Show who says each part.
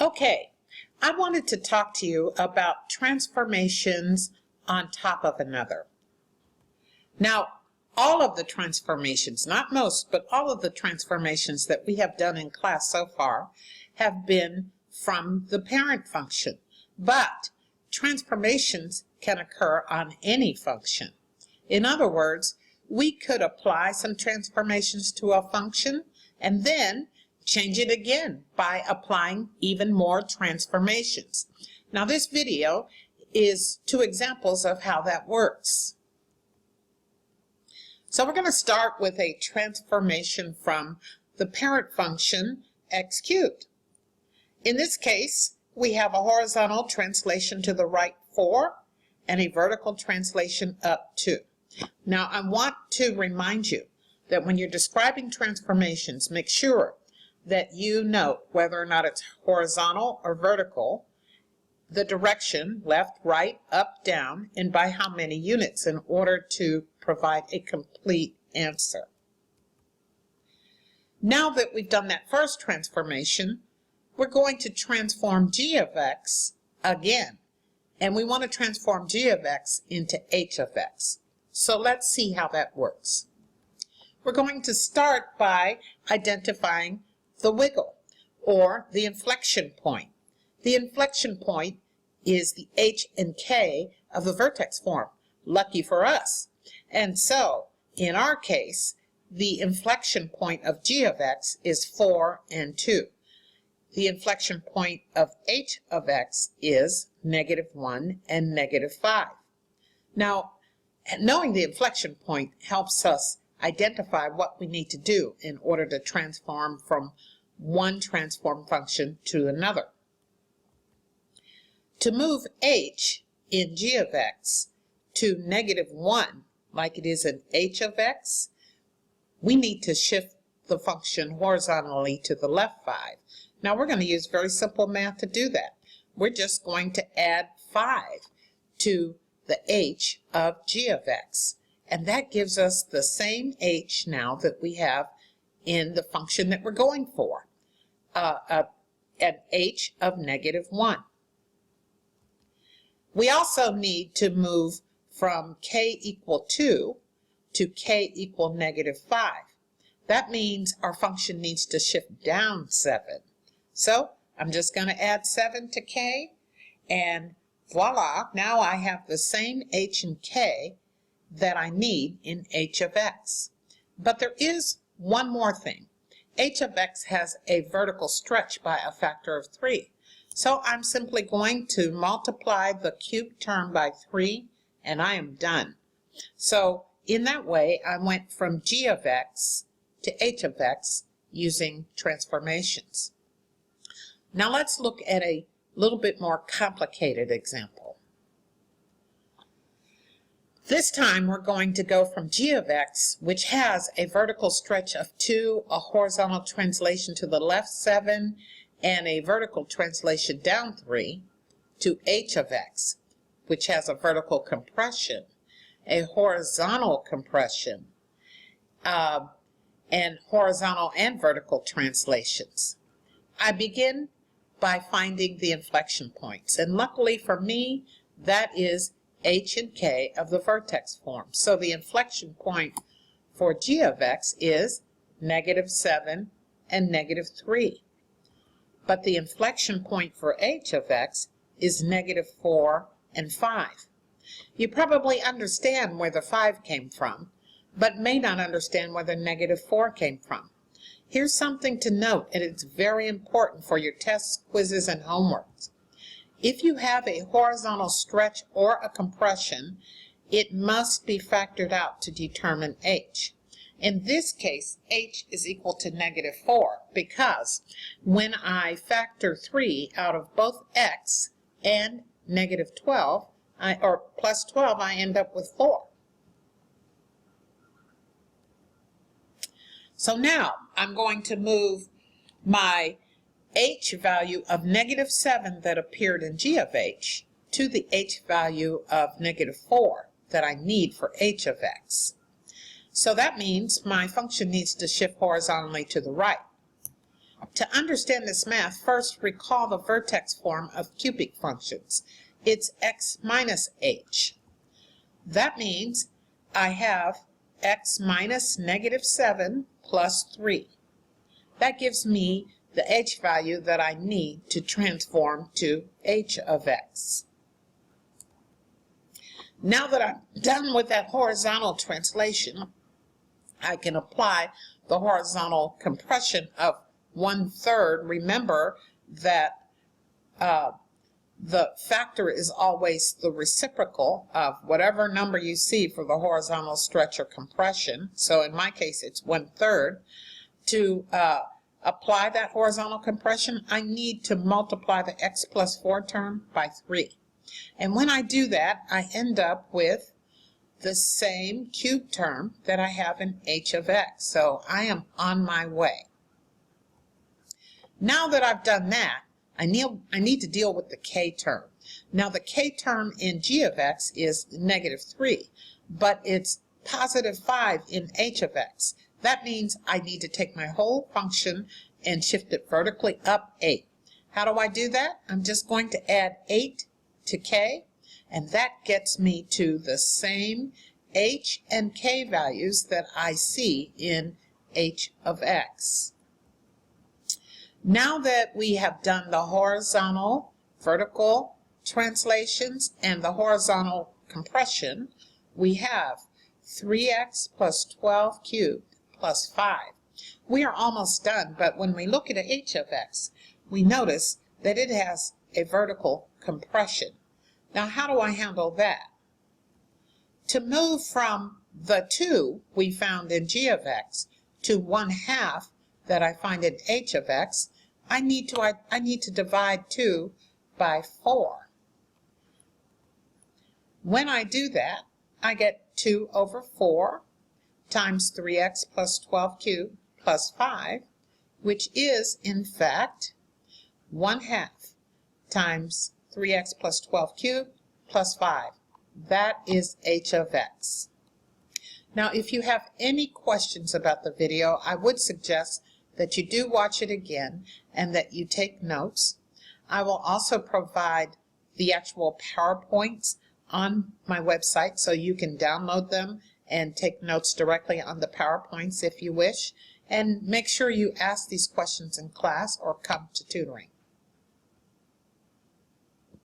Speaker 1: Okay, I wanted to talk to you about transformations on top of another. Now, all of the transformations, not most, but all of the transformations that we have done in class so far have been from the parent function. But transformations can occur on any function. In other words, we could apply some transformations to a function and then change it again by applying even more transformations. Now this video is 2 examples of how that works. So we're going to start with a transformation from the parent function x cubed. In this case, we have a horizontal translation to the right 4 and a vertical translation up 2. Now I want to remind you that when you're describing transformations, make sure that you note whether or not it's horizontal or vertical, the direction, left, right, up, down, and by how many units in order to provide a complete answer. Now that we've done that first transformation, we're going to transform g of x again. And we want to transform g of x into h of x. So let's see how that works. We're going to start by identifying the wiggle, or the inflection point. The inflection point is the h and k of the vertex form. Lucky for us. And so, in our case, the inflection point of g of x is 4 and 2. The inflection point of h of x is -1 and -5. Now, knowing the inflection point helps us identify what we need to do in order to transform from one transform function to another. To move h in g of x to -1, like it is in h of x, we need to shift the function horizontally to the left 5. Now we're going to use very simple math to do that. We're just going to add 5 to the h of g of x. And that gives us the same h now that we have in the function that we're going for, an h of -1. We also need to move from k equal 2 to k equal -5. That means our function needs to shift down 7. So I'm just going to add 7 to k, and voila, now I have the same h and k that I need in h of x. But there is one more thing. H of x has a vertical stretch by a factor of 3. So I'm simply going to multiply the cubed term by 3, and I am done. So in that way, I went from g of x to h of x using transformations. Now let's look at a little bit more complicated example. This time we're going to go from g of x, which has a vertical stretch of 2, a horizontal translation to the left 7, and a vertical translation down 3, to h of x, which has a vertical compression, a horizontal compression, and horizontal and vertical translations. I begin by finding the inflection points, and luckily for me, that is h and k of the vertex form. So the inflection point for g of x is -7 and -3. But the inflection point for h of x is -4 and 5. You probably understand where the 5 came from, but may not understand where the -4 came from. Here's something to note, and it's very important for your tests, quizzes, and homeworks. If you have a horizontal stretch or a compression, it must be factored out to determine h. In this case, h is equal to -4 because when I factor 3 out of both x and -12, or plus 12, I end up with 4. So now I'm going to move my h value of -7 that appeared in g of h to the h value of -4 that I need for h of x. So that means my function needs to shift horizontally to the right. To understand this math, first recall the vertex form of cubic functions. It's x minus h. That means I have x minus -7 plus 3. That gives me the h value that I need to transform to h of x. Now that I'm done with that horizontal translation, I can apply the horizontal compression of 1/3. Remember that the factor is always the reciprocal of whatever number you see for the horizontal stretch or compression. So in my case, it's 1/3. To apply that horizontal compression, I need to multiply the x plus 4 term by 3. And when I do that, I end up with the same cube term that I have in h of x. So I am on my way. Now that I've done that, I need to deal with the k term. Now the k term in g of x is -3, but it's +5 in h of x. That means I need to take my whole function and shift it vertically up 8. How do I do that? I'm just going to add 8 to k, and that gets me to the same h and k values that I see in h of x. Now that we have done the horizontal, vertical translations and the horizontal compression, we have 3x plus 12 cubed plus 5. We are almost done, but when we look at h of x, we notice that it has a vertical compression. Now, how do I handle that? To move from the 2 we found in g of x to 1/2 that I find in h of x, I need to divide 2 by 4. When I do that, I get 2 over 4 times 3x plus 12 cubed plus 5, which is, in fact, 1/2 times 3x plus 12 cubed plus 5. That is h of x. Now, if you have any questions about the video, I would suggest that you do watch it again and that you take notes. I will also provide the actual PowerPoints on my website so you can download them and take notes directly on the PowerPoints if you wish. And make sure you ask these questions in class or come to tutoring.